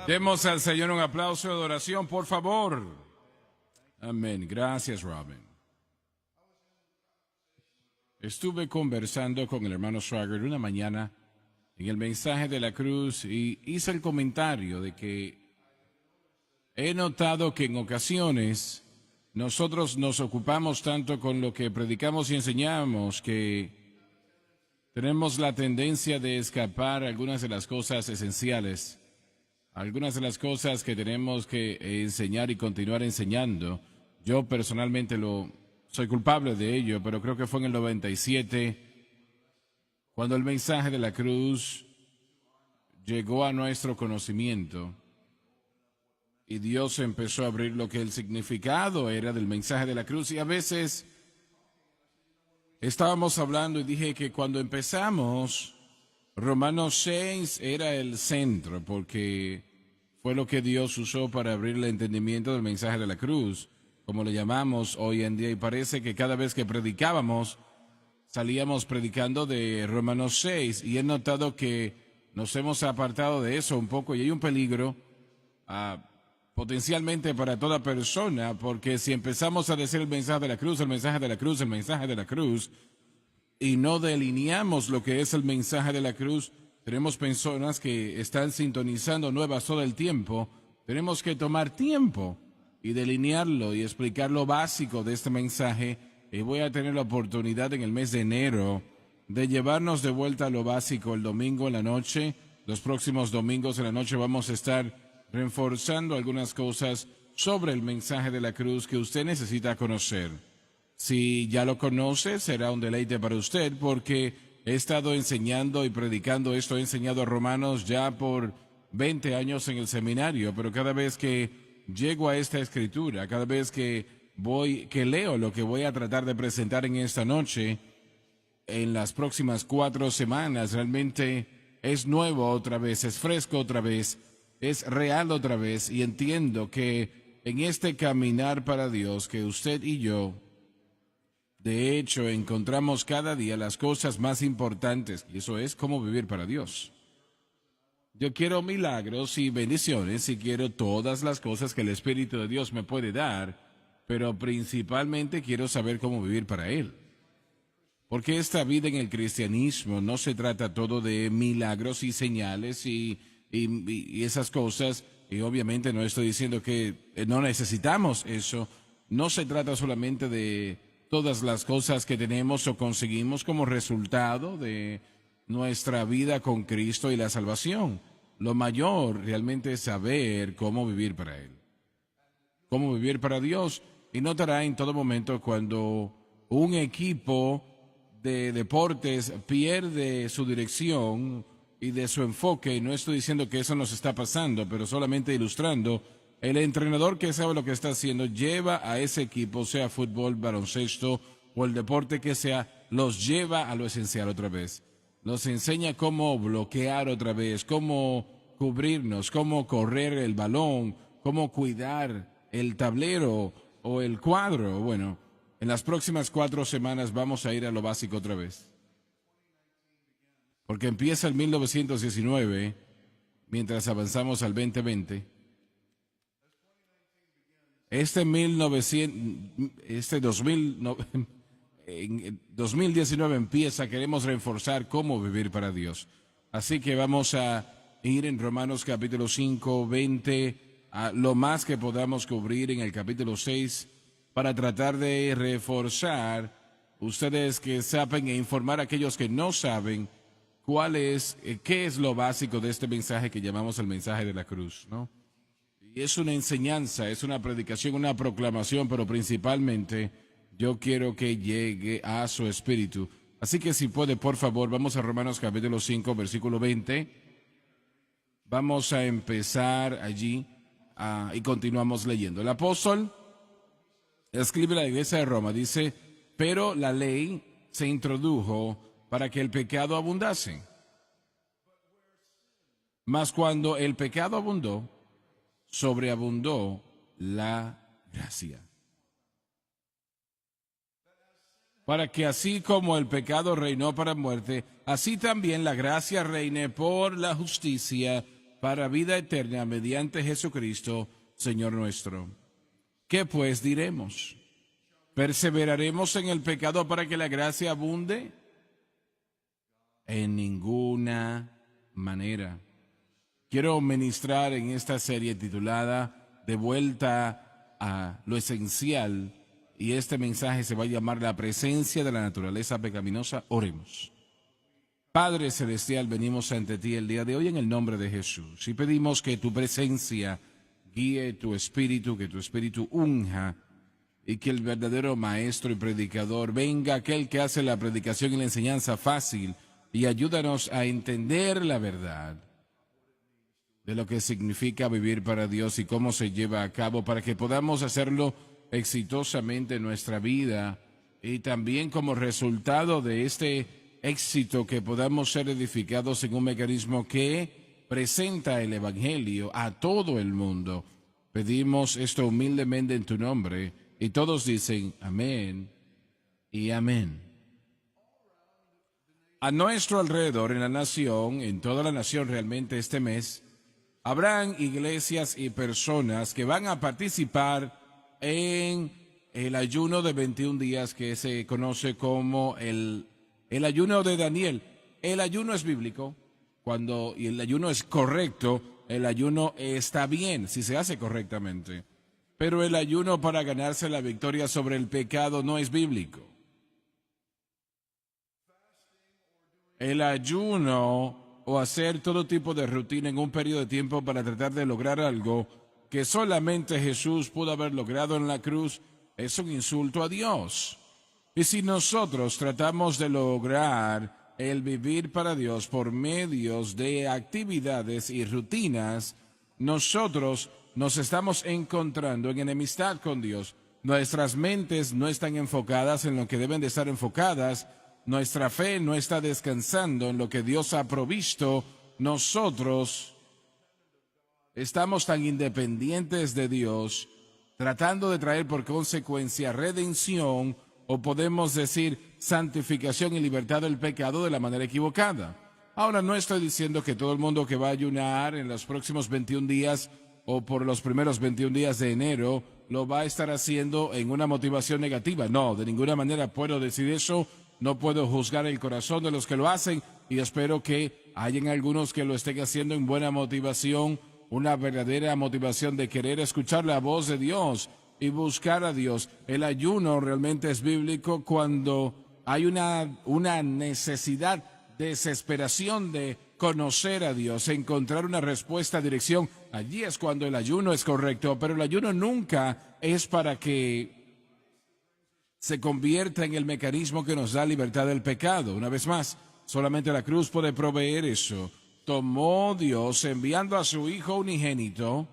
Demos al Señor un aplauso de adoración, por favor. Amén. Gracias, Robin. Estuve conversando con el hermano Schwager una mañana en el mensaje de la cruz y hice el comentario de que he notado que en ocasiones nosotros nos ocupamos tanto con lo que predicamos y enseñamos que tenemos la tendencia de escapar algunas de las cosas esenciales, algunas de las cosas que tenemos que enseñar y continuar enseñando. Yo personalmente soy culpable de ello, pero creo que fue en el 97 cuando el mensaje de la cruz llegó a nuestro conocimiento y Dios empezó a abrir lo que el significado era del mensaje de la cruz. Y a veces estábamos hablando y dije que cuando empezamos, Romanos 6 era el centro, porque fue lo que Dios usó para abrir el entendimiento del mensaje de la cruz, como le llamamos hoy en día. Y parece que cada vez que predicábamos, salíamos predicando de Romanos 6. Y he notado que nos hemos apartado de eso un poco y hay un peligro potencialmente para toda persona, porque si empezamos a decir el mensaje de la cruz, el mensaje de la cruz, el mensaje de la cruz, y no delineamos lo que es el mensaje de la cruz, tenemos personas que están sintonizando nuevas todo el tiempo. Tenemos que tomar tiempo y delinearlo y explicar lo básico de este mensaje. Y voy a tener la oportunidad en el mes de enero de llevarnos de vuelta a lo básico el domingo en la noche. Los próximos domingos en la noche vamos a estar reforzando algunas cosas sobre el mensaje de la cruz que usted necesita conocer. Si ya lo conoce, será un deleite para usted, porque he estado enseñando y predicando esto. He enseñado a Romanos ya por 20 años en el seminario, pero cada vez que llego a esta escritura, cada vez que leo lo que voy a tratar de presentar en esta noche, en las próximas 4 semanas, realmente es nuevo otra vez, es fresco otra vez, es real otra vez, y entiendo que en este caminar para Dios que usted y yo, de hecho, encontramos cada día las cosas más importantes, y eso es cómo vivir para Dios. Yo quiero milagros y bendiciones y quiero todas las cosas que el Espíritu de Dios me puede dar, pero principalmente quiero saber cómo vivir para Él. Porque esta vida en el cristianismo no se trata todo de milagros y señales y esas cosas, y obviamente no estoy diciendo que no necesitamos eso. No se trata solamente de todas las cosas que tenemos o conseguimos como resultado de nuestra vida con Cristo y la salvación. Lo mayor realmente es saber cómo vivir para Él, cómo vivir para Dios. Y notará en todo momento cuando un equipo de deportes pierde su dirección y de su enfoque, y no estoy diciendo que eso nos está pasando, pero solamente ilustrando, el entrenador que sabe lo que está haciendo lleva a ese equipo, sea fútbol, baloncesto o el deporte que sea, los lleva a lo esencial otra vez. Nos enseña cómo bloquear otra vez, cómo cubrirnos, cómo correr el balón, cómo cuidar el tablero o el cuadro. Bueno, en las próximas 4 semanas vamos a ir a lo básico otra vez. Porque empieza el 1919, mientras avanzamos al 2020. En 2019 empieza, queremos reforzar cómo vivir para Dios. Así que vamos a ir en Romanos capítulo 5, 20, a lo más que podamos cubrir en el capítulo 6, para tratar de reforzar ustedes que saben e informar a aquellos que no saben qué es lo básico de este mensaje que llamamos el mensaje de la cruz, ¿no? Y es una enseñanza, es una predicación, una proclamación, pero principalmente yo quiero que llegue a su espíritu. Así que si puede, por favor, vamos a Romanos capítulo 5, versículo 20. Vamos a empezar allí y continuamos leyendo. El apóstol escribe a la iglesia de Roma, dice: pero la ley se introdujo para que el pecado abundase. Mas cuando el pecado abundó, sobreabundó la gracia. Para que así como el pecado reinó para muerte, así también la gracia reine por la justicia para vida eterna mediante Jesucristo, Señor nuestro. ¿Qué pues diremos? ¿Perseveraremos en el pecado para que la gracia abunde? En ninguna manera. Quiero ministrar en esta serie titulada De vuelta a lo esencial, y este mensaje se va a llamar La presencia de la naturaleza pecaminosa. Oremos. Padre Celestial, venimos ante ti el día de hoy en el nombre de Jesús y pedimos que tu presencia guíe tu espíritu, que tu espíritu unja y que el verdadero maestro y predicador venga, aquel que hace la predicación y la enseñanza fácil, y ayúdanos a entender la verdad de lo que significa vivir para Dios y cómo se lleva a cabo para que podamos hacerlo exitosamente en nuestra vida y también como resultado de este éxito que podamos ser edificados en un mecanismo que presenta el Evangelio a todo el mundo. Pedimos esto humildemente en tu nombre y todos dicen amén y amén. A nuestro alrededor en la nación, en toda la nación realmente este mes, habrán iglesias y personas que van a participar en el ayuno de 21 días que se conoce como el ayuno de Daniel. El ayuno es bíblico, y el ayuno es correcto, el ayuno está bien si se hace correctamente. Pero el ayuno para ganarse la victoria sobre el pecado no es bíblico. El ayuno o hacer todo tipo de rutina en un periodo de tiempo para tratar de lograr algo que solamente Jesús pudo haber logrado en la cruz es un insulto a Dios. Y si nosotros tratamos de lograr el vivir para Dios por medios de actividades y rutinas, nosotros nos estamos encontrando en enemistad con Dios. Nuestras mentes no están enfocadas en lo que deben de estar enfocadas. Nuestra fe no está descansando en lo que Dios ha provisto. Nosotros estamos tan independientes de Dios, tratando de traer por consecuencia redención, o podemos decir santificación y libertad del pecado de la manera equivocada. Ahora, no estoy diciendo que todo el mundo que va a ayunar en los próximos 21 días o por los primeros 21 días de enero lo va a estar haciendo en una motivación negativa. No, de ninguna manera puedo decir eso. No puedo juzgar el corazón de los que lo hacen y espero que hayan algunos que lo estén haciendo en buena motivación, una verdadera motivación de querer escuchar la voz de Dios y buscar a Dios. El ayuno realmente es bíblico cuando hay una necesidad, desesperación de conocer a Dios, encontrar una respuesta, dirección. Allí es cuando el ayuno es correcto, pero el ayuno nunca es para que se convierta en el mecanismo que nos da libertad del pecado. Una vez más, solamente la cruz puede proveer eso. Tomó Dios enviando a su Hijo unigénito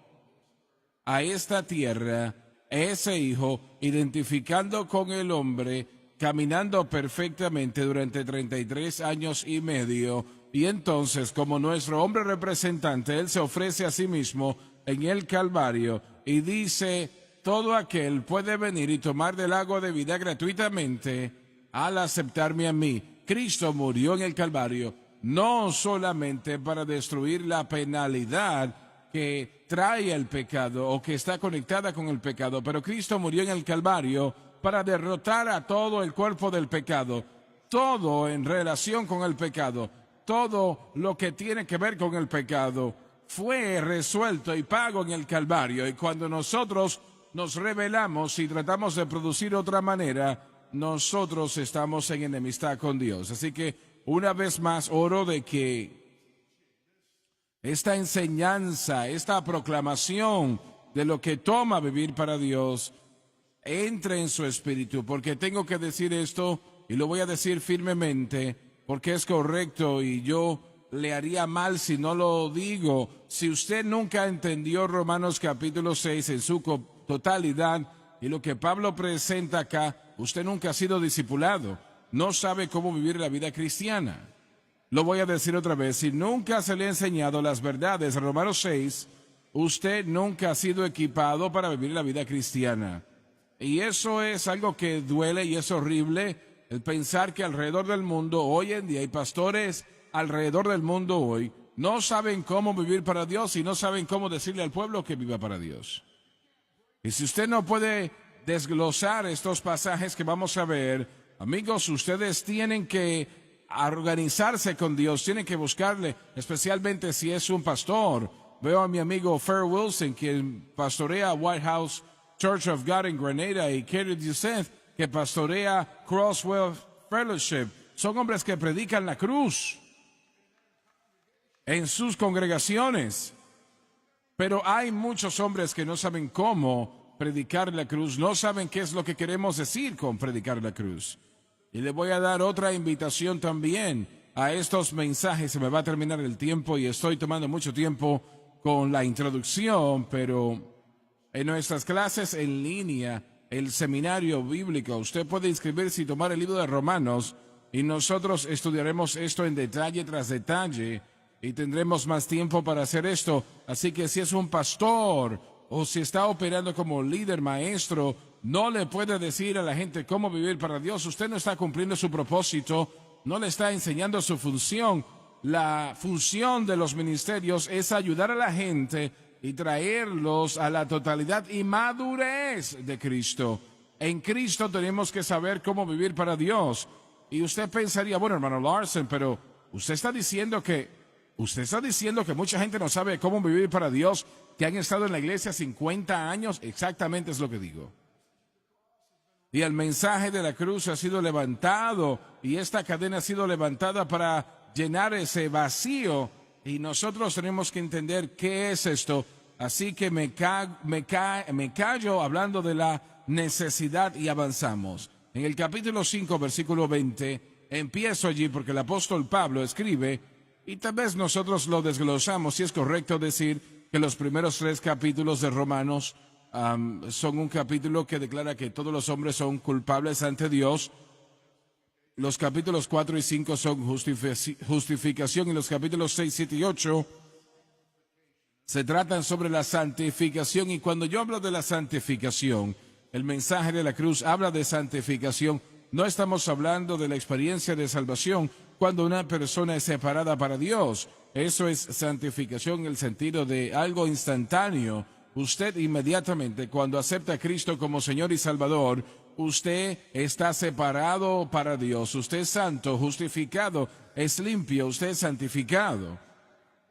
a esta tierra, ese Hijo identificando con el hombre, caminando perfectamente durante 33 años y medio, y entonces como nuestro hombre representante, Él se ofrece a sí mismo en el Calvario y dice: todo aquel puede venir y tomar del agua de vida gratuitamente al aceptarme a mí. Cristo murió en el Calvario no solamente para destruir la penalidad que trae el pecado o que está conectada con el pecado, pero Cristo murió en el Calvario para derrotar a todo el cuerpo del pecado, todo en relación con el pecado, todo lo que tiene que ver con el pecado fue resuelto y pago en el Calvario. Y cuando nosotros nos rebelamos y tratamos de producir otra manera, nosotros estamos en enemistad con Dios. Así que una vez más oro de que esta enseñanza, esta proclamación de lo que toma vivir para Dios entre en su espíritu, porque tengo que decir esto y lo voy a decir firmemente porque es correcto y yo le haría mal si no lo digo. Si usted nunca entendió Romanos capítulo 6 en su totalidad y lo que Pablo presenta acá, usted nunca ha sido discipulado, no sabe cómo vivir la vida cristiana. Lo voy a decir otra vez: si nunca se le ha enseñado las verdades de Romanos 6, usted nunca ha sido equipado para vivir la vida cristiana. Y eso es algo que duele y es horrible, el pensar que alrededor del mundo hoy en día hay pastores alrededor del mundo hoy no saben cómo vivir para Dios y no saben cómo decirle al pueblo que viva para Dios. Y si usted no puede desglosar estos pasajes que vamos a ver, amigos, ustedes tienen que organizarse con Dios, tienen que buscarle, especialmente si es un pastor. Veo a mi amigo Fer Wilson, quien pastorea White House Church of God en Grenada, y Kerry Doucette, que pastorea Crosswell Fellowship. Son hombres que predican la cruz en sus congregaciones. Pero hay muchos hombres que no saben cómo predicar la cruz, no saben qué es lo que queremos decir con predicar la cruz. Y le voy a dar otra invitación también a estos mensajes. Se me va a terminar el tiempo y estoy tomando mucho tiempo con la introducción, pero en nuestras clases en línea, el seminario bíblico, usted puede inscribirse y tomar el libro de Romanos y nosotros estudiaremos esto en detalle tras detalle y tendremos más tiempo para hacer esto. Así que si es un pastor o si está operando como líder, maestro, no le puede decir a la gente cómo vivir para Dios. Usted no está cumpliendo su propósito, no le está enseñando su función. La función de los ministerios es ayudar a la gente y traerlos a la totalidad y madurez de Cristo. En Cristo tenemos que saber cómo vivir para Dios. Y usted pensaría, bueno, hermano Larson, pero usted está diciendo que mucha gente no sabe cómo vivir para Dios, que han estado en la iglesia 50 años. Exactamente es lo que digo. Y el mensaje de la cruz ha sido levantado y esta cadena ha sido levantada para llenar ese vacío y nosotros tenemos que entender qué es esto. Así que me callo hablando de la necesidad y avanzamos. En el capítulo 5, versículo 20, empiezo allí porque el apóstol Pablo escribe y tal vez nosotros lo desglosamos, si es correcto decir que los primeros 3 capítulos de Romanos son un capítulo que declara que todos los hombres son culpables ante Dios. Los capítulos 4 y 5 son justificación y los capítulos 6, 7 y 8 se tratan sobre la santificación. Y cuando yo hablo de la santificación, el mensaje de la cruz habla de santificación. No estamos hablando de la experiencia de salvación cuando una persona es separada para Dios. Eso es santificación en el sentido de algo instantáneo. Usted inmediatamente, cuando acepta a Cristo como Señor y Salvador, usted está separado para Dios. Usted es santo, justificado, es limpio, usted es santificado.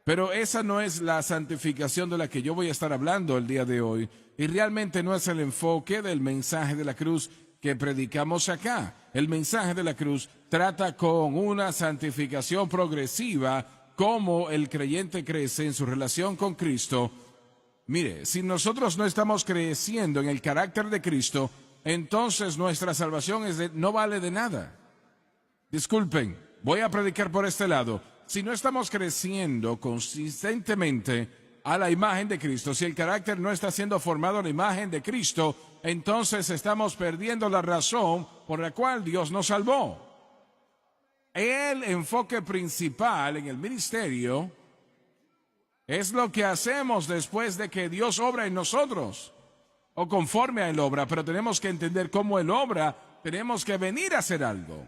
Pero esa no es la santificación de la que yo voy a estar hablando el día de hoy. Y realmente no es el enfoque del mensaje de la cruz que predicamos acá. El mensaje de la cruz trata con una santificación progresiva, cómo el creyente crece en su relación con Cristo. Mire, si nosotros no estamos creciendo en el carácter de Cristo, entonces nuestra salvación no vale de nada. Disculpen, voy a predicar por este lado. Si no estamos creciendo consistentemente a la imagen de Cristo, si el carácter no está siendo formado a la imagen de Cristo, entonces estamos perdiendo la razón por la cual Dios nos salvó. El enfoque principal en el ministerio es lo que hacemos después de que Dios obra en nosotros, o conforme a Él obra, pero tenemos que entender cómo Él obra, tenemos que venir a hacer algo.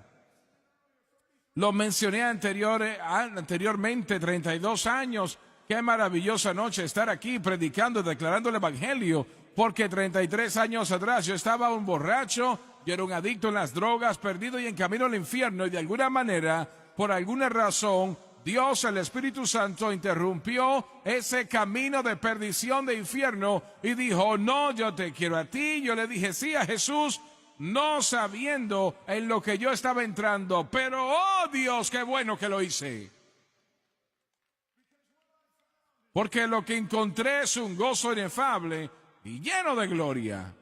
Lo mencioné anteriormente, 32 años, qué maravillosa noche estar aquí predicando, declarando el Evangelio, porque 33 años atrás yo estaba un borracho, yo era un adicto en las drogas, perdido y en camino al infierno, y de alguna manera, por alguna razón, Dios, el Espíritu Santo, interrumpió ese camino de perdición, de infierno, y dijo, no, yo te quiero a ti. Yo le dije sí a Jesús, no sabiendo en lo que yo estaba entrando, pero oh Dios, qué bueno que lo hice. Porque lo que encontré es un gozo inefable y lleno de gloria.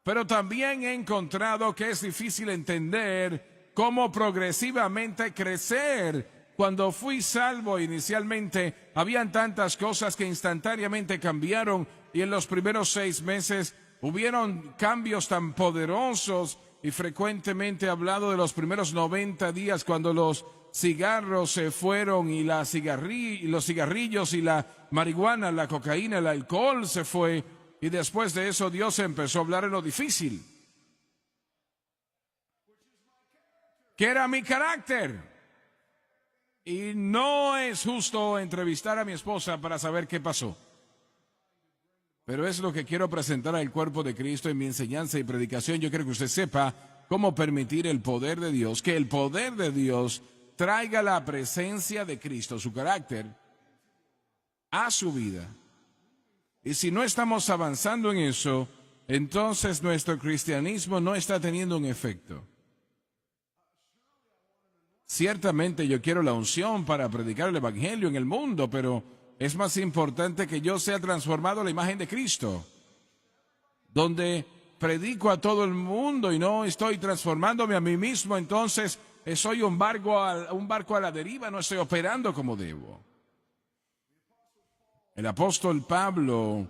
Pero también he encontrado que es difícil entender cómo progresivamente crecer. Cuando fui salvo inicialmente, habían tantas cosas que instantáneamente cambiaron y en los primeros 6 meses hubieron cambios tan poderosos y frecuentemente he hablado de los primeros 90 días cuando los cigarros se fueron y los cigarrillos y la marihuana, la cocaína, el alcohol se fue y después de eso Dios empezó a hablar en lo difícil. ¿Qué era mi carácter? Y no es justo entrevistar a mi esposa para saber qué pasó. Pero es lo que quiero presentar al cuerpo de Cristo en mi enseñanza y predicación. Yo quiero que usted sepa cómo permitir el poder de Dios, que el poder de Dios traiga la presencia de Cristo, su carácter, a su vida. Y si no estamos avanzando en eso, entonces nuestro cristianismo no está teniendo un efecto. Ciertamente yo quiero la unción para predicar el evangelio en el mundo, pero es más importante que yo sea transformado a la imagen de Cristo, donde predico a todo el mundo y no estoy transformándome a mí mismo, entonces soy un barco a la deriva, no estoy operando como debo. El apóstol Pablo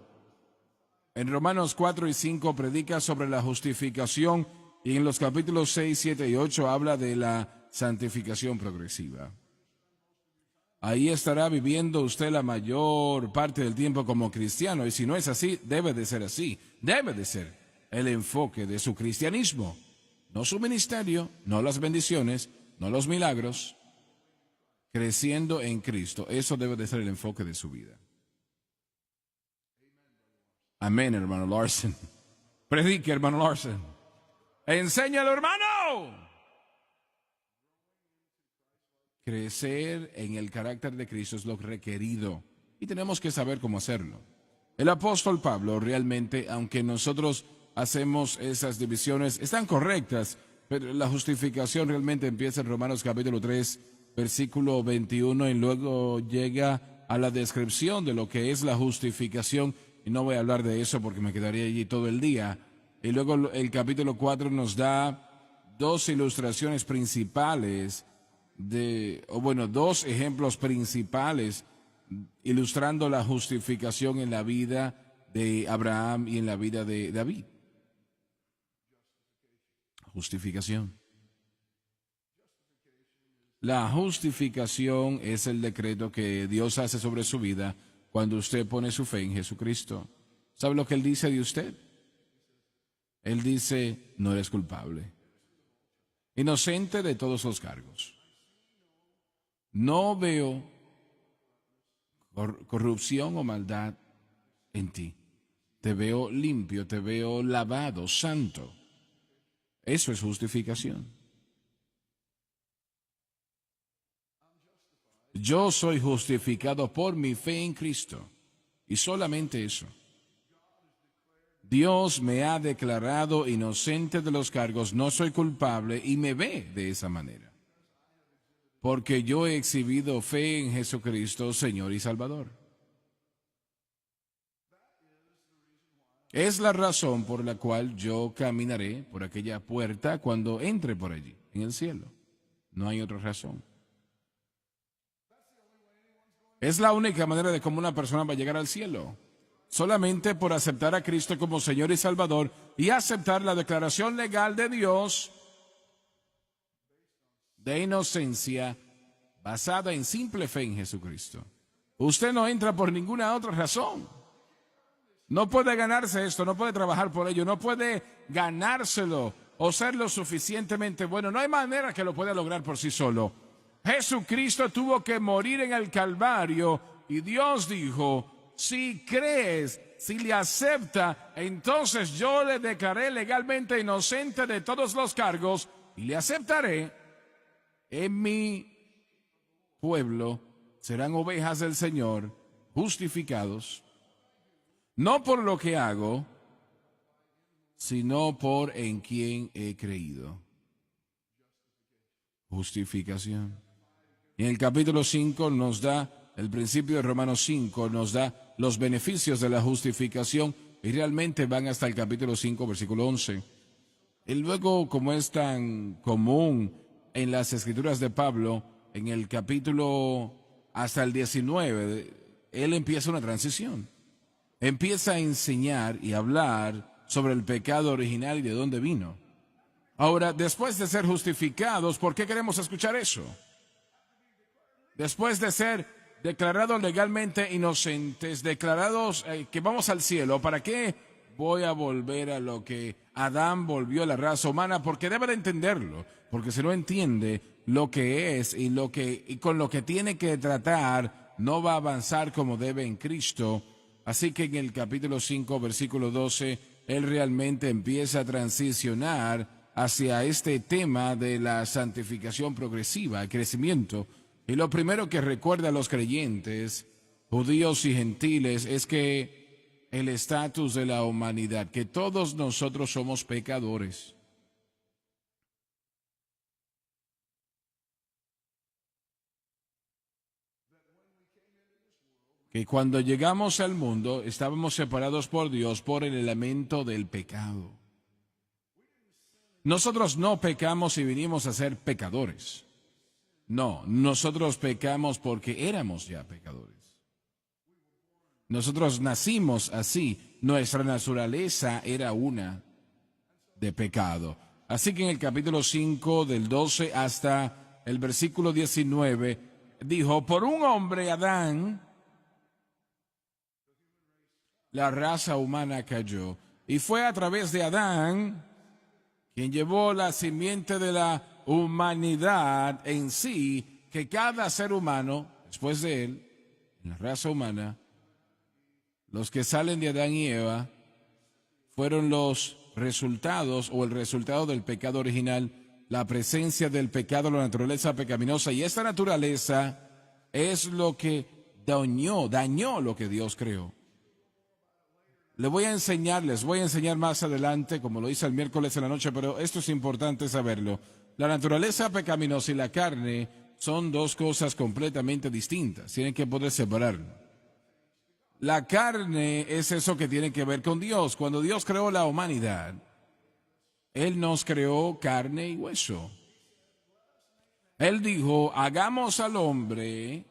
en Romanos 4 y 5 predica sobre la justificación y en los capítulos 6, 7 y 8 habla de la santificación progresiva. Ahí estará viviendo usted la mayor parte del tiempo como cristiano, y si no es así, debe de ser así. Debe de ser el enfoque de su cristianismo. No su ministerio, no las bendiciones, no los milagros. Creciendo en Cristo. Eso debe de ser el enfoque de su vida. Amén, hermano Larson. Predique, hermano Larson. Enséñalo, hermano. Crecer en el carácter de Cristo es lo requerido y tenemos que saber cómo hacerlo. El apóstol Pablo realmente, aunque nosotros hacemos esas divisiones, están correctas, pero la justificación realmente empieza en Romanos capítulo 3, versículo 21 y luego llega a la descripción de lo que es la justificación. Y no voy a hablar de eso porque me quedaría allí todo el día. Y luego el capítulo 4 nos da dos ilustraciones principales dos ejemplos principales ilustrando la justificación en la vida de Abraham y en la vida de David. Justificación. La justificación es el decreto que Dios hace sobre su vida cuando usted pone su fe en Jesucristo. ¿Sabe lo que Él dice de usted? Él dice, no eres culpable. Inocente de todos los cargos. No veo corrupción o maldad en ti. Te veo limpio, te veo lavado, santo. Eso es justificación. Yo soy justificado por mi fe en Cristo. Y solamente eso. Dios me ha declarado inocente de los cargos, no soy culpable y me ve de esa manera. Porque yo he exhibido fe en Jesucristo, Señor y Salvador. Es la razón por la cual yo caminaré por aquella puerta cuando entre por allí, en el cielo. No hay otra razón. Es la única manera de cómo una persona va a llegar al cielo. Solamente por aceptar a Cristo como Señor y Salvador y aceptar la declaración legal de Dios de inocencia basada en simple fe en Jesucristo. Usted no entra por ninguna otra razón. No puede ganarse esto, no puede trabajar por ello, no puede ganárselo o ser lo suficientemente bueno. No hay manera que lo pueda lograr por sí solo. Jesucristo tuvo que morir en el Calvario y Dios dijo, si crees, si le acepta, entonces yo le declaré legalmente inocente de todos los cargos y le aceptaré. En mi pueblo serán ovejas del Señor, justificados, no por lo que hago, sino por en quien he creído. Justificación. Y en el capítulo 5 nos da, el principio de Romanos 5 nos da los beneficios de la justificación y realmente van hasta el capítulo 5, versículo 11. Y luego, como es tan común en las escrituras de Pablo, en el capítulo hasta el 19, él empieza una transición. Empieza a enseñar y hablar sobre el pecado original y de dónde vino. Ahora, después de ser justificados, ¿por qué queremos escuchar eso? Después de ser declarados legalmente inocentes, declarados que vamos al cielo, ¿para qué voy a volver a lo que Adán volvió a la raza humana? Porque debe de entenderlo, porque si no entiende, lo que es y con lo que tiene que tratar, no va a avanzar como debe en Cristo. Así que en el capítulo 5, versículo 12, él realmente empieza a transicionar hacia este tema de la santificación progresiva, el crecimiento. Y lo primero que recuerda a los creyentes, judíos y gentiles, es que el estatus de la humanidad, que todos nosotros somos pecadores. Que cuando llegamos al mundo estábamos separados por Dios por el elemento del pecado. Nosotros no pecamos y vinimos a ser pecadores. No, nosotros pecamos porque éramos ya pecadores. Nosotros nacimos así, nuestra naturaleza era una de pecado. Así que en el capítulo 5, del 12 hasta el versículo 19, dijo, por un hombre, Adán, la raza humana cayó. Y fue a través de Adán quien llevó la simiente de la humanidad en sí, que cada ser humano, después de él, en la raza humana, los que salen de Adán y Eva, fueron los resultados o el resultado del pecado original, la presencia del pecado, la naturaleza pecaminosa. Y esta naturaleza es lo que dañó lo que Dios creó. Les voy a enseñar más adelante, como lo hice el miércoles en la noche, pero esto es importante saberlo. La naturaleza pecaminosa y la carne son dos cosas completamente distintas. Tienen que poder separarlo. La carne es eso que tiene que ver con Dios. Cuando Dios creó la humanidad, Él nos creó carne y hueso. Él dijo, hagamos al hombre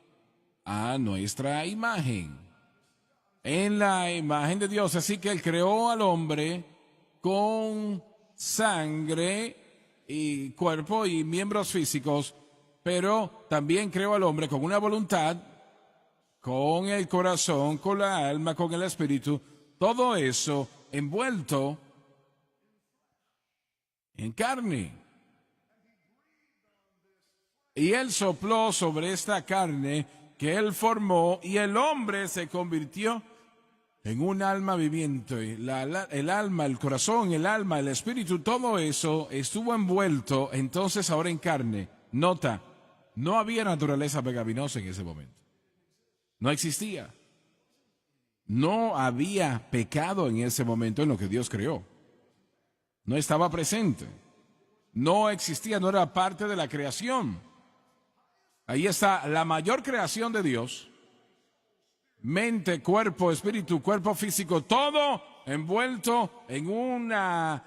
a nuestra imagen. En la imagen de Dios. Así que Él creó al hombre con sangre y cuerpo y miembros físicos, pero también creó al hombre con una voluntad, con el corazón, con la alma, con el espíritu, todo eso envuelto en carne. Y Él sopló sobre esta carne que Él formó y el hombre se convirtió en un alma viviente. El alma, el corazón, el alma, el espíritu, todo eso estuvo envuelto entonces ahora en carne. Nota, no había naturaleza pecaminosa en ese momento. No existía. No había pecado en ese momento en lo que Dios creó. No estaba presente. No existía, no era parte de la creación. Ahí está la mayor creación de Dios. Mente, cuerpo, espíritu, cuerpo físico, todo envuelto en una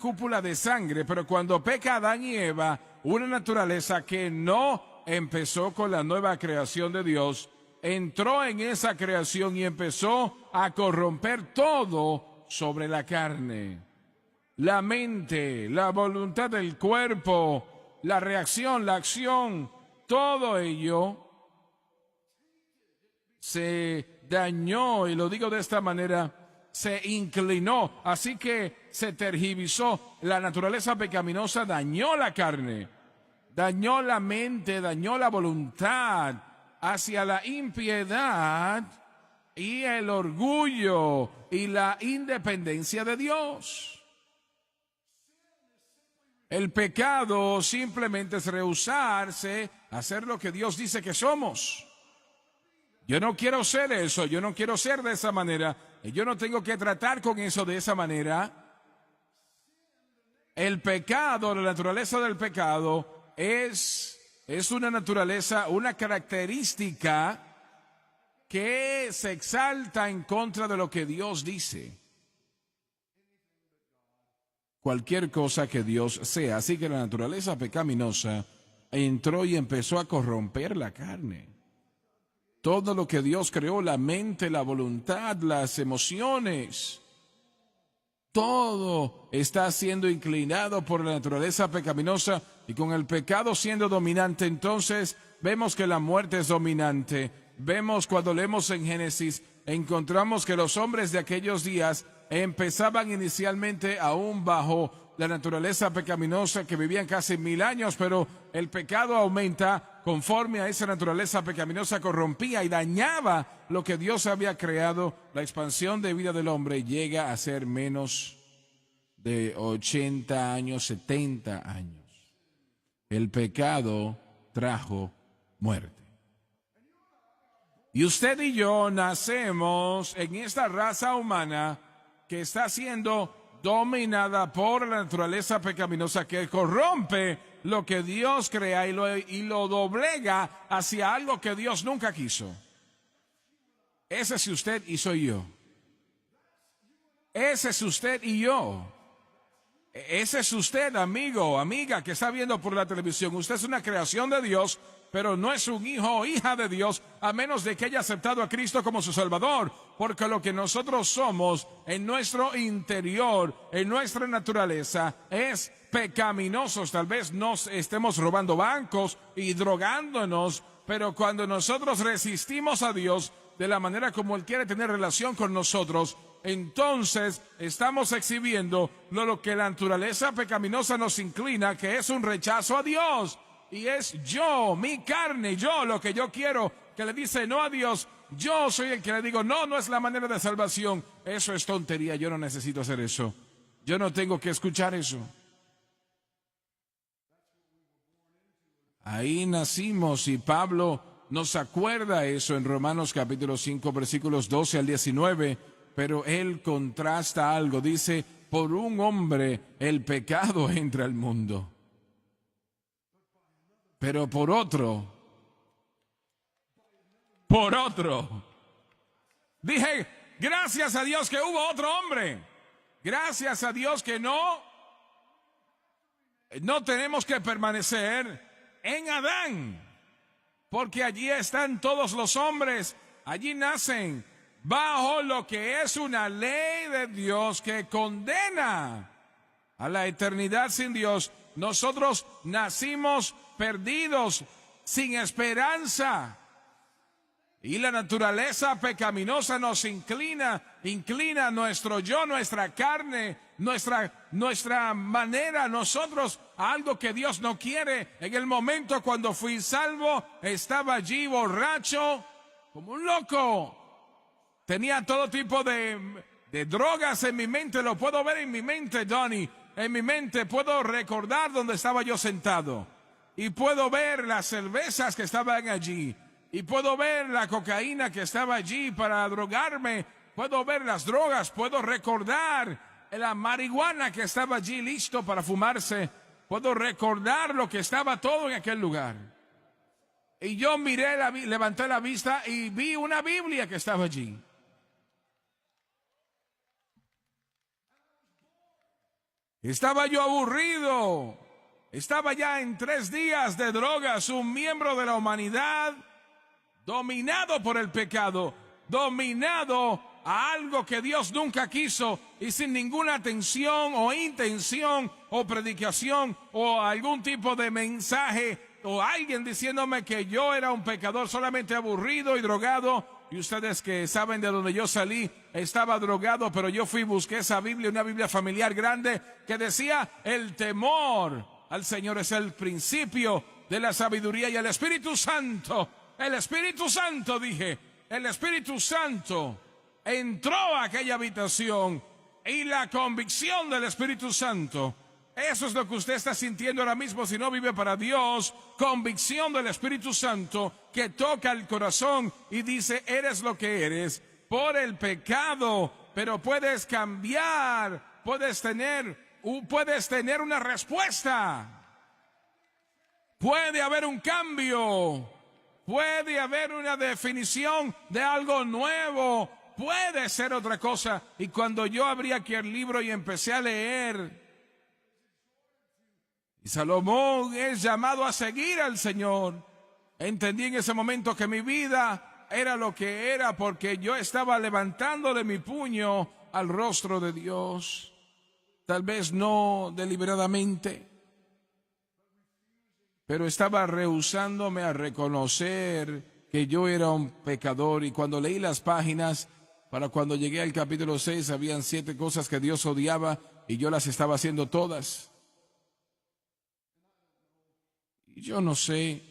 cúpula de sangre. Pero cuando peca Adán y Eva, una naturaleza que no empezó con la nueva creación de Dios, entró en esa creación y empezó a corromper todo sobre la carne. La mente, la voluntad del cuerpo, la reacción, la acción, todo ello se dañó, y lo digo de esta manera, se inclinó, así que se tergiversó. La naturaleza pecaminosa dañó la carne, dañó la mente, dañó la voluntad hacia la impiedad y el orgullo y la independencia de Dios. El pecado simplemente es rehusarse a hacer lo que Dios dice que somos. Yo no quiero ser eso, yo no quiero ser de esa manera, y yo no tengo que tratar con eso de esa manera. El pecado, la naturaleza del pecado es una naturaleza, una característica que se exalta en contra de lo que Dios dice. Cualquier cosa que Dios sea. Así que la naturaleza pecaminosa entró y empezó a corromper la carne. Todo lo que Dios creó, la mente, la voluntad, las emociones, todo está siendo inclinado por la naturaleza pecaminosa, y con el pecado siendo dominante, entonces vemos que la muerte es dominante. Vemos cuando leemos en Génesis, encontramos que los hombres de aquellos días empezaban inicialmente aún bajo la naturaleza pecaminosa, que vivían casi 1000 años, pero el pecado aumenta conforme a esa naturaleza pecaminosa, corrompía y dañaba lo que Dios había creado. La expansión de vida del hombre llega a ser menos de 80 años, 70 años. El pecado trajo muerte. Y usted y yo nacemos en esta raza humana que está siendo dominada por la naturaleza pecaminosa, que corrompe lo que Dios crea y lo doblega hacia algo que Dios nunca quiso. Ese es usted y soy yo. Ese es usted y yo. Ese es usted, amigo, amiga, que está viendo por la televisión. Usted es una creación de Dios, pero no es un hijo o hija de Dios, a menos de que haya aceptado a Cristo como su Salvador. Porque lo que nosotros somos en nuestro interior, en nuestra naturaleza, es pecaminosos. Tal vez nos estemos robando bancos y drogándonos, pero cuando nosotros resistimos a Dios de la manera como Él quiere tener relación con nosotros, entonces estamos exhibiendo lo que la naturaleza pecaminosa nos inclina, que es un rechazo a Dios. Y es yo, mi carne, yo, lo que yo quiero, que le dice no a Dios. Yo soy el que le digo, no, no es la manera de salvación. Eso es tontería, yo no necesito hacer eso. Yo no tengo que escuchar eso. Ahí nacimos y Pablo nos acuerda eso en Romanos capítulo 5, versículos 12 al 19. Pero él contrasta algo, dice, por un hombre el pecado entra al mundo. Pero por otro, dije, gracias a Dios que hubo otro hombre. Gracias a Dios que no tenemos que permanecer en Adán. Porque allí están todos los hombres, allí nacen bajo lo que es una ley de Dios que condena a la eternidad sin Dios. Nosotros nacimos perdidos, sin esperanza. Y la naturaleza pecaminosa nos inclina nuestro yo, nuestra carne, nuestra manera, nosotros, a algo que Dios no quiere. En el momento cuando fui salvo, estaba allí borracho, como un loco. Tenía todo tipo de drogas en mi mente, lo puedo ver en mi mente, Donnie. En mi mente puedo recordar dónde estaba yo sentado. Y puedo ver las cervezas que estaban allí. Y puedo ver la cocaína que estaba allí para drogarme. Puedo ver las drogas, puedo recordar la marihuana que estaba allí listo para fumarse. Puedo recordar lo que estaba todo en aquel lugar. Y yo levanté la vista y vi una Biblia que estaba allí. Estaba yo aburrido. Estaba ya en 3 días de drogas, un miembro de la humanidad dominado por el pecado, dominado a algo que Dios nunca quiso y sin ninguna atención o intención o predicación o algún tipo de mensaje o alguien diciéndome que yo era un pecador, solamente aburrido y drogado. Y ustedes que saben de donde yo salí, estaba drogado, pero yo fui y busqué esa Biblia, una Biblia familiar grande que decía, el temor al Señor es el principio de la sabiduría y el Espíritu Santo. El Espíritu Santo, dije, el Espíritu Santo entró a aquella habitación y la convicción del Espíritu Santo, eso es lo que usted está sintiendo ahora mismo si no vive para Dios, convicción del Espíritu Santo que toca el corazón y dice, eres lo que eres por el pecado, pero puedes cambiar, puedes tener una respuesta, puede haber un cambio. Puede haber una definición de algo nuevo. Puede ser otra cosa. Y cuando yo abrí aquí el libro y empecé a leer, y Salomón es llamado a seguir al Señor, entendí en ese momento que mi vida era lo que era porque yo estaba levantándole mi puño al rostro de Dios. Tal vez no deliberadamente, pero estaba rehusándome a reconocer que yo era un pecador. Y cuando leí las páginas Para cuando llegué al capítulo 6, habían 7 cosas que Dios odiaba y yo las estaba haciendo todas. Y yo no sé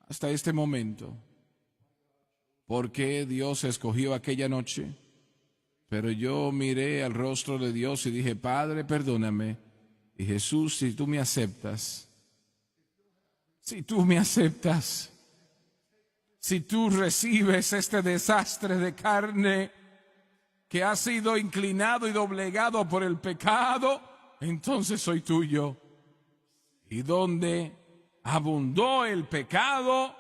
hasta este momento por qué Dios escogió aquella noche, pero yo miré al rostro de Dios y dije: Padre, perdóname. Y Jesús, si tú me aceptas, si tú recibes este desastre de carne que ha sido inclinado y doblegado por el pecado, entonces soy tuyo. Y donde abundó el pecado,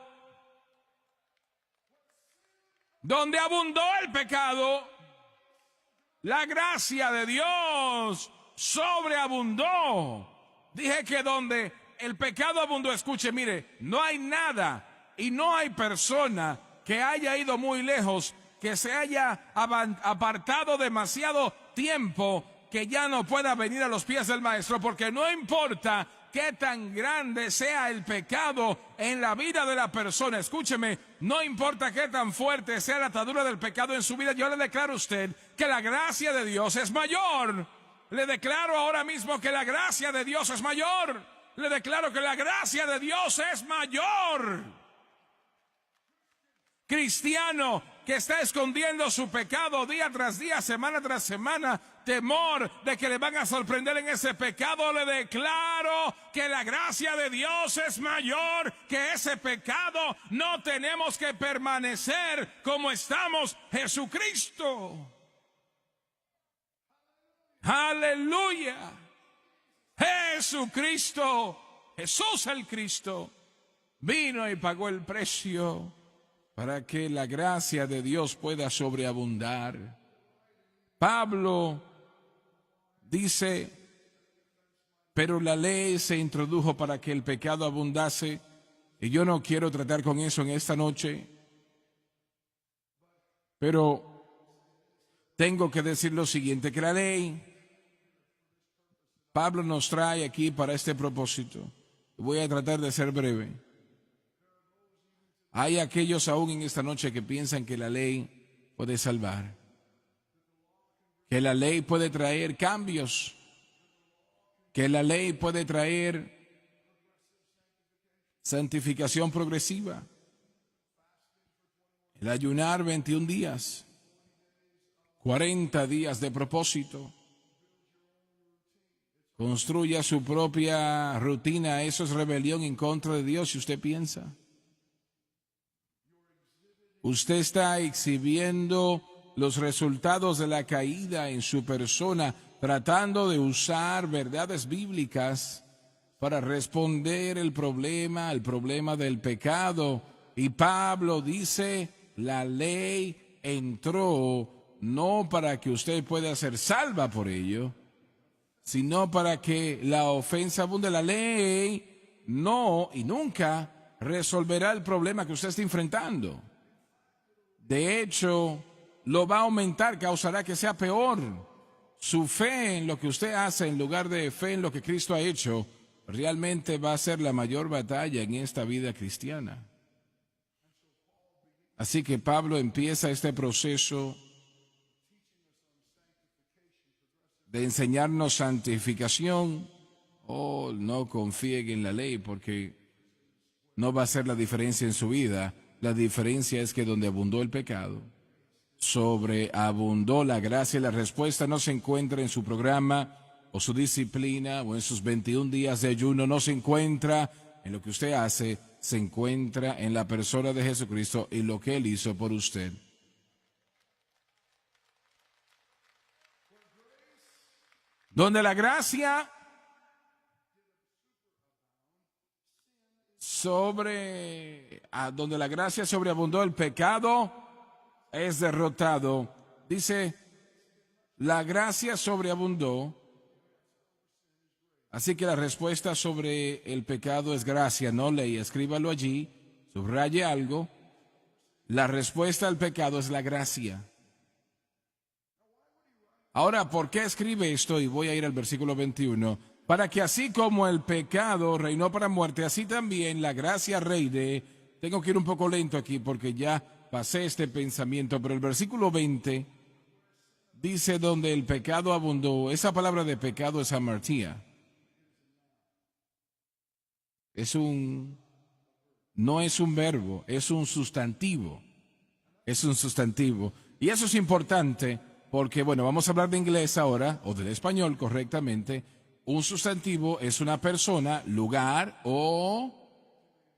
la gracia de Dios sobreabundó. Dije que donde el pecado abundó, escuche, mire, no hay nada y no hay persona que haya ido muy lejos, que se haya apartado demasiado tiempo, que ya no pueda venir a los pies del Maestro, porque no importa qué tan grande sea el pecado en la vida de la persona, escúcheme, no importa qué tan fuerte sea la atadura del pecado en su vida, yo le declaro a usted que la gracia de Dios es mayor. Le declaro ahora mismo que la gracia de Dios es mayor. Le declaro que la gracia de Dios es mayor. Cristiano que está escondiendo su pecado día tras día, semana tras semana, temor de que le van a sorprender en ese pecado, le declaro que la gracia de Dios es mayor que ese pecado. No tenemos que permanecer como estamos. Jesucristo. Aleluya. Jesucristo, Jesús el Cristo, vino y pagó el precio para que la gracia de Dios pueda sobreabundar. Pablo dice: pero la ley se introdujo para que el pecado abundase, y yo no quiero tratar con eso en esta noche, pero tengo que decir lo siguiente, que la ley, Pablo nos trae aquí para este propósito. Voy a tratar de ser breve. Hay aquellos aún en esta noche que piensan que la ley puede salvar, que la ley puede traer cambios, que la ley puede traer santificación progresiva. El ayunar 21 días, 40 días de propósito. Construya su propia rutina. Eso es rebelión en contra de Dios, si usted piensa. Usted está exhibiendo los resultados de la caída en su persona, tratando de usar verdades bíblicas para responder el problema del pecado. Y Pablo dice: la ley entró no para que usted pueda ser salva por ello, sino para que la ofensa abunde. La ley no y nunca resolverá el problema que usted está enfrentando. De hecho, lo va a aumentar, causará que sea peor. Su fe en lo que usted hace en lugar de fe en lo que Cristo ha hecho, realmente va a ser la mayor batalla en esta vida cristiana. Así que Pablo empieza este proceso de enseñarnos santificación. Oh, no confíen en la ley, porque no va a ser la diferencia en su vida. La diferencia es que donde abundó el pecado, sobreabundó la gracia. La respuesta no se encuentra en su programa o su disciplina o en sus 21 días de ayuno. No se encuentra en lo que usted hace, se encuentra en la persona de Jesucristo y lo que Él hizo por usted. Donde la gracia donde la gracia sobreabundó, el pecado es derrotado. Dice: la gracia sobreabundó. Así que la respuesta sobre el pecado es gracia, no ley. Escríbalo allí, subraye algo. La respuesta al pecado es la gracia. Ahora, ¿por qué escribe esto? Y voy a ir al versículo 21. Para que así como el pecado reinó para muerte, así también la gracia reine. Tengo que ir un poco lento aquí porque ya pasé este pensamiento, pero el versículo 20 dice donde el pecado abundó. Esa palabra de pecado es hamartía. No es un verbo, es un sustantivo. Es un sustantivo. Y eso es importante porque, bueno, vamos a hablar de inglés ahora, o del español correctamente. Un sustantivo es una persona, lugar o...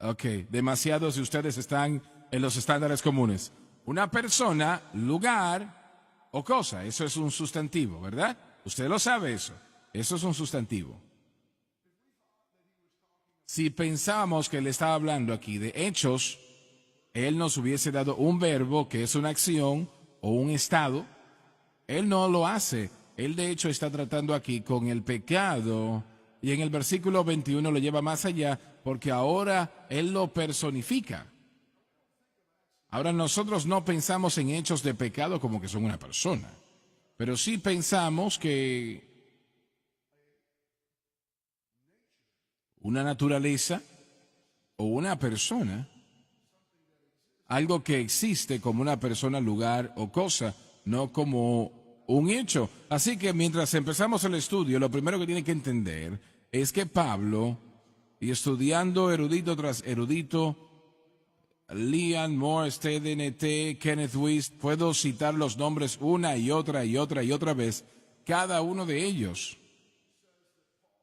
Ok, demasiados de ustedes están en los estándares comunes. Una persona, lugar o cosa. Eso es un sustantivo, ¿verdad? Usted lo sabe eso. Eso es un sustantivo. Si pensábamos que él estaba hablando aquí de hechos, él nos hubiese dado un verbo que es una acción o un estado. Él no lo hace. Él de hecho está tratando aquí con el pecado y en el versículo 21 lo lleva más allá porque ahora él lo personifica. Ahora nosotros no pensamos en hechos de pecado como que son una persona, pero sí pensamos que una naturaleza o una persona, algo que existe como una persona, lugar o cosa, no como un hecho. Así que mientras empezamos el estudio, lo primero que tiene que entender es que Pablo, y estudiando erudito tras erudito, Leon Moore, Stedden E.T., Kenneth Wuest, puedo citar los nombres una y otra y otra y otra vez, cada uno de ellos.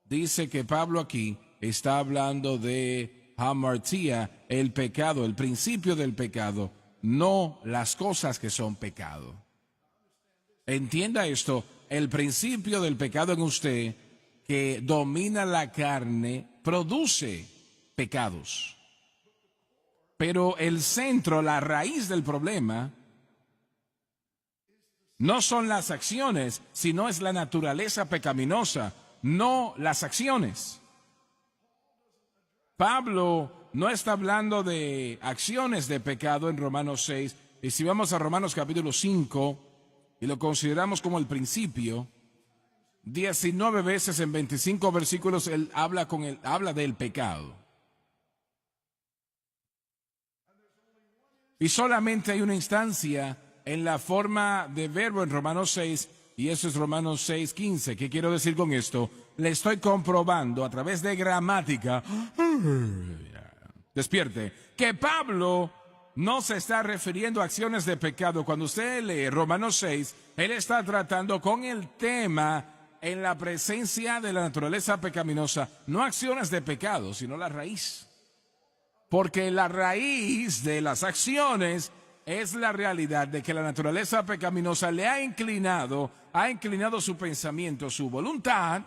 Dice que Pablo aquí está hablando de hamartía, el pecado, el principio del pecado, no las cosas que son pecado. Entienda esto, el principio del pecado en usted que domina la carne produce pecados. Pero el centro, la raíz del problema, no son las acciones, sino es la naturaleza pecaminosa, no las acciones. Pablo no está hablando de acciones de pecado en Romanos 6, y si vamos a Romanos capítulo 5, y lo consideramos como el principio, 19 veces en 25 versículos él habla del pecado. Y solamente hay una instancia en la forma de verbo en Romanos 6, y eso es Romanos 6:15. ¿Qué quiero decir con esto? Le estoy comprobando a través de gramática, despierte, que Pablo no se está refiriendo a acciones de pecado. Cuando usted lee Romanos 6, él está tratando con el tema en la presencia de la naturaleza pecaminosa, no acciones de pecado, sino la raíz. Porque la raíz de las acciones es la realidad de que la naturaleza pecaminosa le ha inclinado su pensamiento, su voluntad,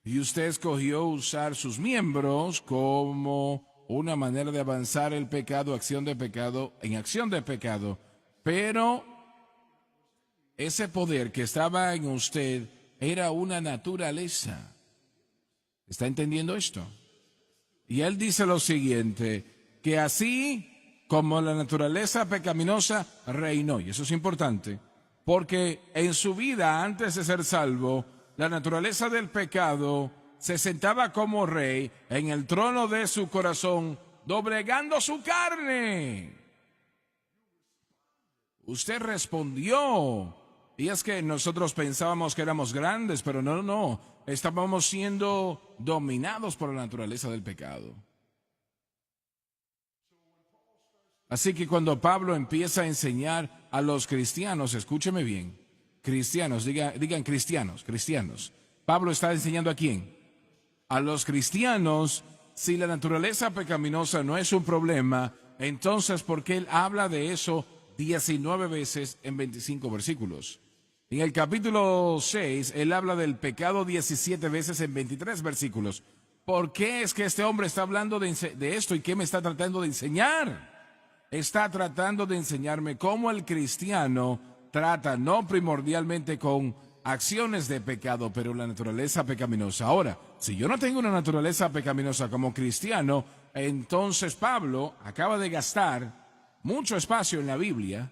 y usted escogió usar sus miembros como una manera de avanzar el pecado, acción de pecado, en acción de pecado. Pero ese poder que estaba en usted era una naturaleza. ¿Está entendiendo esto? Y él dice lo siguiente, que así como la naturaleza pecaminosa reinó, y eso es importante, porque en su vida antes de ser salvo, la naturaleza del pecado se sentaba como rey en el trono de su corazón, doblegando su carne. Usted respondió, y es que nosotros pensábamos que éramos grandes, pero no, estábamos siendo dominados por la naturaleza del pecado. Así que cuando Pablo empieza a enseñar a los cristianos, escúcheme bien, cristianos, digan cristianos. Pablo está enseñando ¿a quién? A los cristianos. Si la naturaleza pecaminosa no es un problema, entonces ¿por qué él habla de eso 19 veces en 25 versículos? En el capítulo 6, él habla del pecado 17 veces en 23 versículos. ¿Por qué es que este hombre está hablando de esto y qué me está tratando de enseñar? Está tratando de enseñarme cómo el cristiano trata, no primordialmente con acciones de pecado, pero la naturaleza pecaminosa. Ahora, si yo no tengo una naturaleza pecaminosa como cristiano, entonces Pablo acaba de gastar mucho espacio en la Biblia,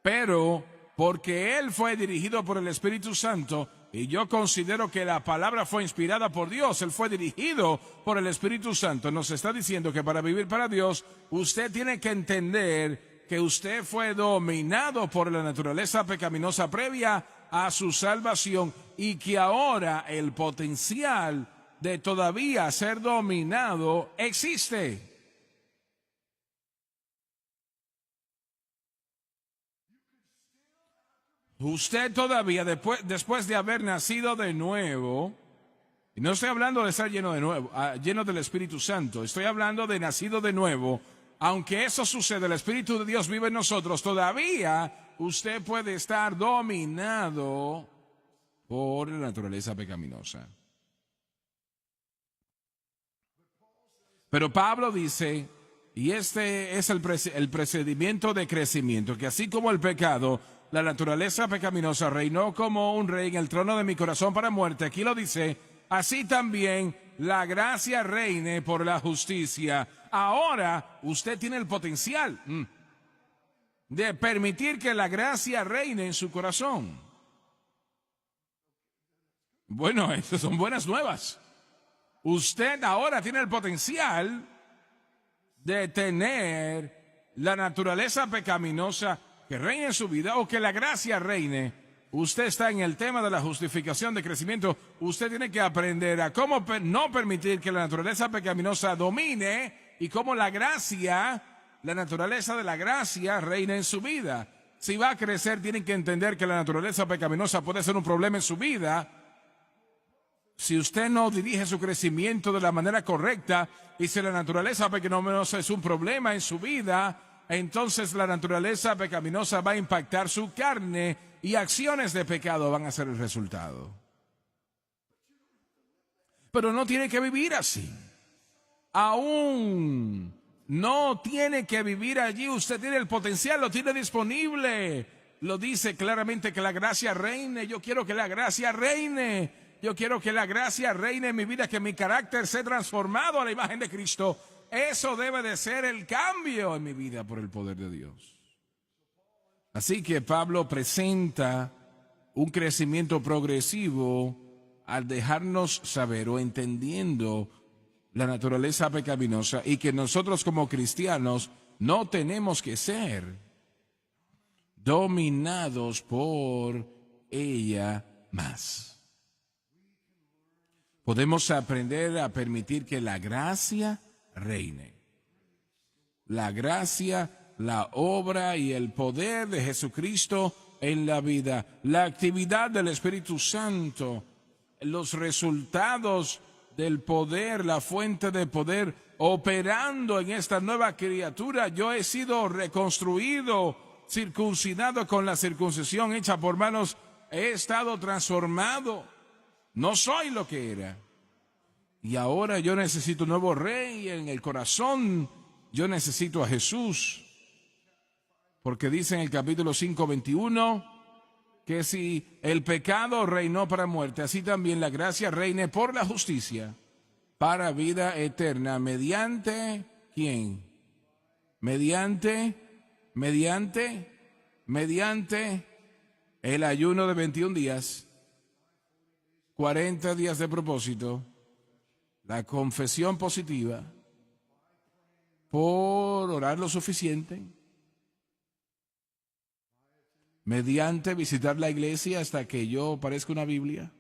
pero porque él fue dirigido por el Espíritu Santo, y yo considero que la palabra fue inspirada por Dios, él fue dirigido por el Espíritu Santo, nos está diciendo que para vivir para Dios, usted tiene que entender que usted fue dominado por la naturaleza pecaminosa previa a su salvación y que ahora el potencial de todavía ser dominado existe. Usted todavía, después de haber nacido de nuevo, y no estoy hablando de estar lleno de nuevo, lleno del Espíritu Santo, estoy hablando de nacido de nuevo. Aunque eso sucede, el Espíritu de Dios vive en nosotros, todavía usted puede estar dominado por la naturaleza pecaminosa. Pero Pablo dice, y este es el procedimiento de crecimiento, que así como el pecado, la naturaleza pecaminosa reinó como un rey en el trono de mi corazón para muerte, aquí lo dice, así también la gracia reine por la justicia. Ahora usted tiene el potencial de permitir que la gracia reine en su corazón. Bueno, estas son buenas nuevas. Usted ahora tiene el potencial de tener la naturaleza pecaminosa que reine en su vida o que la gracia reine. Usted está en el tema de la justificación de crecimiento. Usted tiene que aprender a cómo no permitir que la naturaleza pecaminosa domine y cómo la gracia, la naturaleza de la gracia reine en su vida. Si va a crecer, tiene que entender que la naturaleza pecaminosa puede ser un problema en su vida. Si usted no dirige su crecimiento de la manera correcta y si la naturaleza pecaminosa es un problema en su vida, entonces la naturaleza pecaminosa va a impactar su carne y acciones de pecado van a ser el resultado. Pero no tiene que vivir así. Aún no tiene que vivir allí. Usted tiene el potencial, lo tiene disponible. Lo dice claramente que la gracia reine. Yo quiero que la gracia reine. Yo quiero que la gracia reine en mi vida, que mi carácter sea transformado a la imagen de Cristo. Eso debe de ser el cambio en mi vida por el poder de Dios. Así que Pablo presenta un crecimiento progresivo al dejarnos saber o entendiendo la naturaleza pecaminosa y que nosotros como cristianos no tenemos que ser dominados por ella más. Podemos aprender a permitir que la gracia reine. La gracia, la obra y el poder de Jesucristo en la vida, la actividad del Espíritu Santo, los resultados del poder, la fuente de poder operando en esta nueva criatura. Yo he sido reconstruido, circuncidado con la circuncisión hecha por manos. He estado transformado. No soy lo que era. Y ahora yo necesito un nuevo rey en el corazón. Yo necesito a Jesús. Porque dice en el capítulo 5:21 que si el pecado reinó para muerte, así también la gracia reine por la justicia para vida eterna. ¿Mediante quién? Mediante el ayuno de 21 días. 40 días de propósito, la confesión positiva, por orar lo suficiente, mediante visitar la iglesia hasta que yo parezca una Biblia,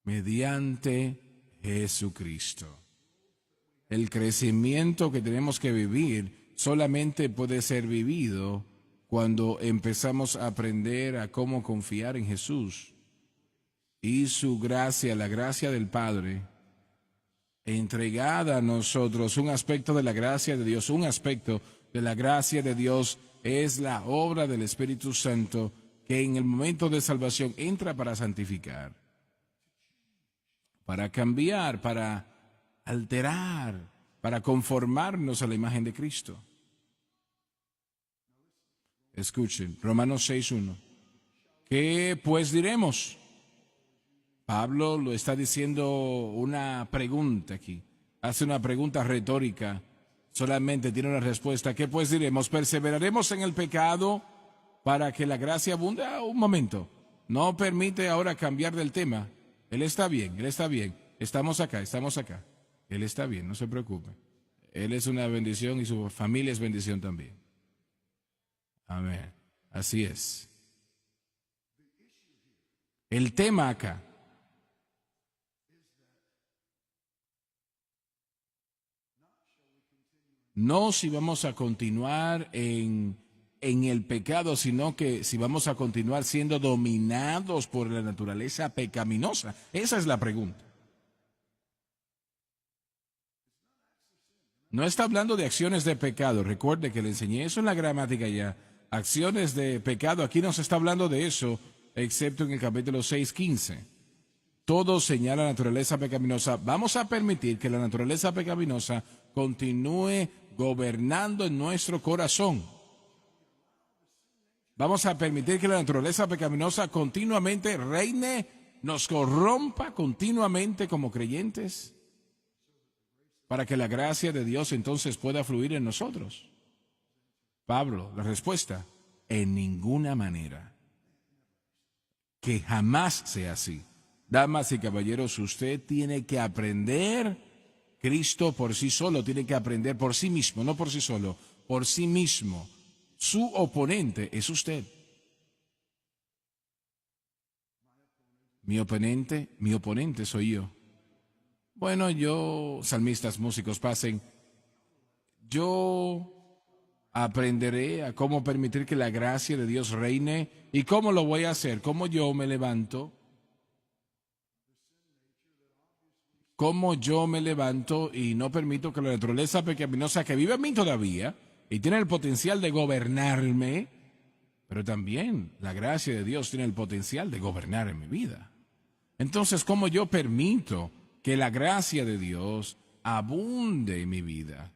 mediante Jesucristo. El crecimiento que tenemos que vivir solamente puede ser vivido cuando empezamos a aprender a cómo confiar en Jesús y su gracia, la gracia del Padre, entregada a nosotros. Un aspecto de la gracia de Dios, un aspecto de la gracia de Dios es la obra del Espíritu Santo que en el momento de salvación entra para santificar, para cambiar, para alterar, para conformarnos a la imagen de Cristo. Escuchen, Romanos 6:1. ¿Qué pues diremos? Pablo lo está diciendo una pregunta aquí. Hace una pregunta retórica. Solamente tiene una respuesta. ¿Qué pues diremos? ¿Perseveraremos en el pecado para que la gracia abunde? Un momento. No permite ahora cambiar del tema. Él está bien, él está bien. Estamos acá. Él está bien, no se preocupe. Él es una bendición y su familia es bendición también. Amén. Así es. El tema acá no si vamos a continuar en el pecado, sino que si vamos a continuar siendo dominados por la naturaleza pecaminosa. Esa es la pregunta. No está hablando de acciones de pecado. Recuerde que le enseñé eso en la gramática ya. Acciones de pecado, aquí no se está hablando de eso, excepto en el capítulo 6:15. Todo señala la naturaleza pecaminosa. Vamos a permitir que la naturaleza pecaminosa continúe gobernando en nuestro corazón. Vamos a permitir que la naturaleza pecaminosa continuamente reine, nos corrompa continuamente como creyentes, para que la gracia de Dios entonces pueda fluir en nosotros. Pablo, la respuesta, en ninguna manera. Que jamás sea así. Damas y caballeros, usted tiene que aprender. Cristo por sí solo tiene que aprender por sí mismo, no por sí solo, por sí mismo. Su oponente es usted. Mi oponente soy yo. Bueno, salmistas, músicos, pasen. Yo aprenderé a cómo permitir que la gracia de Dios reine. ¿Y cómo lo voy a hacer? ¿Cómo yo me levanto? ¿Cómo yo me levanto y no permito que la naturaleza pecaminosa que vive en mí todavía y tiene el potencial de gobernarme, pero también la gracia de Dios tiene el potencial de gobernar en mi vida? Entonces, ¿cómo yo permito que la gracia de Dios abunde en mi vida?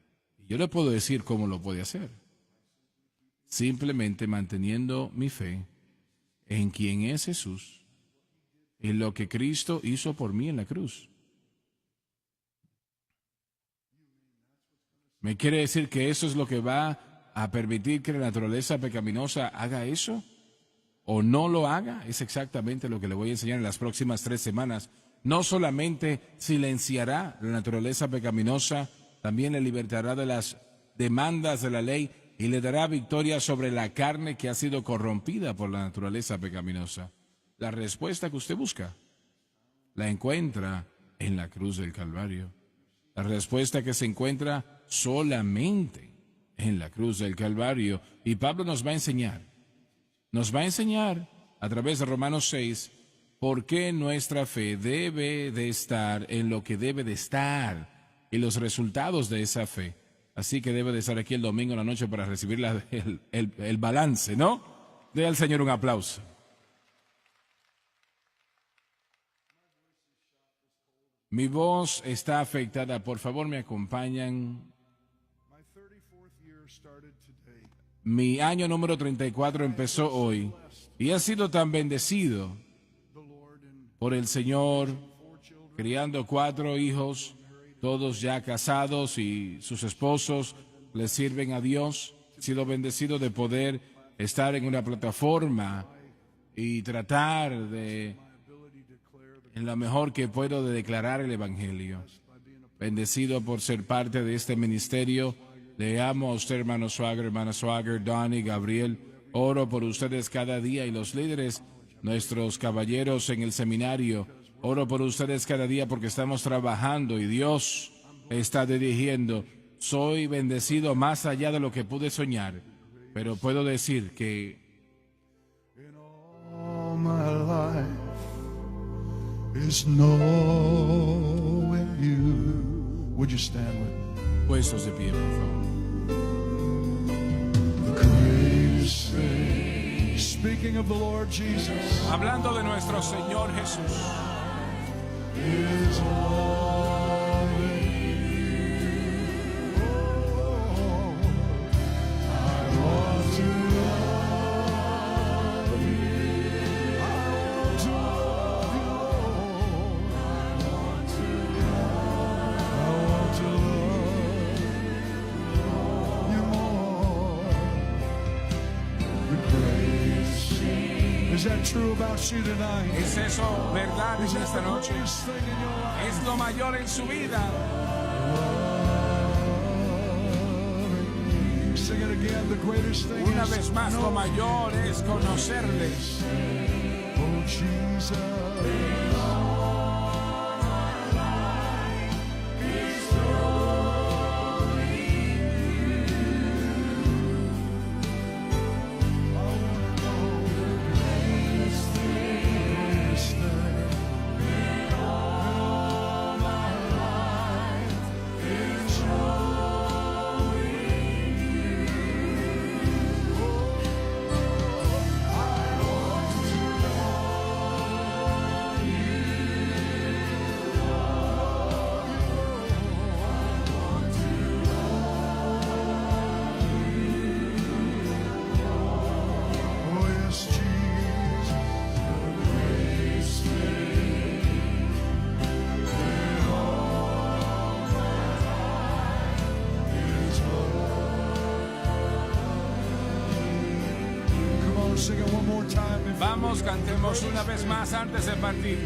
Yo le puedo decir cómo lo puede hacer. Simplemente manteniendo mi fe en quien es Jesús, en lo que Cristo hizo por mí en la cruz. ¿Me quiere decir que eso es lo que va a permitir que la naturaleza pecaminosa haga eso? ¿O no lo haga? Es exactamente lo que le voy a enseñar en las próximas 3 semanas. No solamente silenciará la naturaleza pecaminosa, también le libertará de las demandas de la ley y le dará victoria sobre la carne que ha sido corrompida por la naturaleza pecaminosa. La respuesta que usted busca la encuentra en la cruz del Calvario. La respuesta que se encuentra solamente en la cruz del Calvario. Y Pablo nos va a enseñar a través de Romanos 6 por qué nuestra fe debe de estar en lo que debe de estar y los resultados de esa fe. Así que debe de estar aquí el domingo en la noche para recibir el balance, ¿no? Dé al Señor un aplauso. Mi voz está afectada. Por favor, me acompañan. Mi año número 34 empezó hoy y he sido tan bendecido por el Señor, criando 4 hijos, todos ya casados y sus esposos le sirven a Dios. He sido bendecido de poder estar en una plataforma y tratar de, en lo mejor que puedo, de declarar el Evangelio. Bendecido por ser parte de este ministerio. Le amo a usted, hermano Swagger, hermana Swagger, Donnie, Gabriel. Oro por ustedes cada día y los líderes, nuestros caballeros en el seminario. Oro por ustedes cada día porque estamos trabajando y Dios está dirigiendo. Soy bendecido más allá de lo que pude soñar, pero puedo decir que puestos de pie, por favor. Speaking of the Lord Jesus, hablando de nuestro Señor Jesús, is Is that true about you tonight? ¿es eso verdad en esta noche? Greatest thing in your life. Es lo mayor en su vida. the greatest thing Una is vez más, lo mayor es conocerle. oh Jesus. Oh yes, Jesus. Come on, sing it one more time. Vamos, cantemos una vez más antes de partir.